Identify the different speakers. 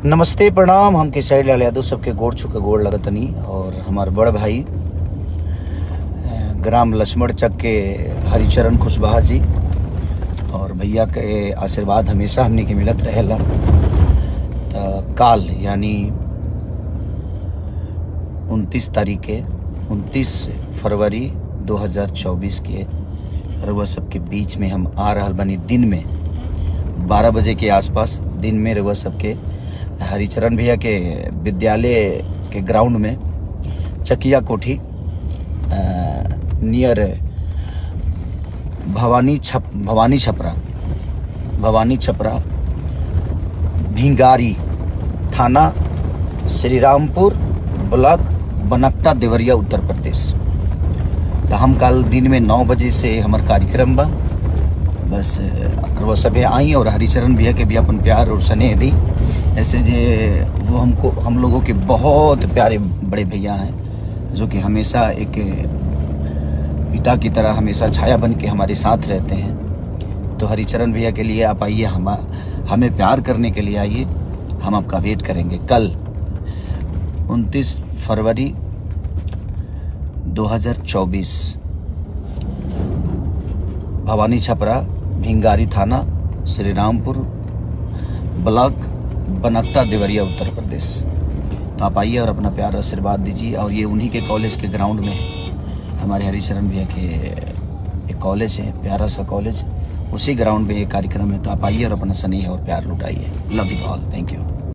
Speaker 1: नमस्ते प्रणाम। हम किसाई लाल यादव सबके गोड़ छुके गोड़ लगतनी और हमारे बड़ भाई ग्राम लक्ष्मण चक के हरिचरण खुशबहा जी और भैया के आशीर्वाद हमेशा हमने के मिलत रहेला। तो काल यानी 29 फरवरी 2024 के रउआ सबके बीच में हम आ रहल बनी। दिन में 12 बजे के आसपास दिन में रउआ सबके हरिचरण भैया के विद्यालय के ग्राउंड में चकिया कोठी नियर भवानी छपरा भिंगारी थाना श्री रामपुर ब्लॉक बनकटा देवरिया उत्तर प्रदेश। तो हम कल दिन में 9 बजे से हमार कार्यक्रम बा। बस वो सभी आई और हरिचरण भैया के भी अपन प्यार और स्नेह दी। ऐसे जे वो हम लोगों के बहुत प्यारे बड़े भैया हैं जो कि हमेशा एक पिता की तरह हमेशा छाया बन के हमारे साथ रहते हैं। तो हरिचरण भैया के लिए आप आइए, हमें प्यार करने के लिए आइए, हम आपका वेट करेंगे। कल 29 फरवरी 2024 भवानी छपरा भिंगारी थाना श्री रामपुर ब्लॉक बनकटा देवरिया उत्तर प्रदेश। तो आप आइए और अपना प्यार आशीर्वाद दीजिए। और ये उन्हीं के कॉलेज के ग्राउंड में हमारे हरिचरण भैया के एक कॉलेज है, प्यारा सा कॉलेज, उसी ग्राउंड में ये कार्यक्रम है। तो आप आइए और अपना स्नेह और प्यार लुटाइए। Love you all, thank you.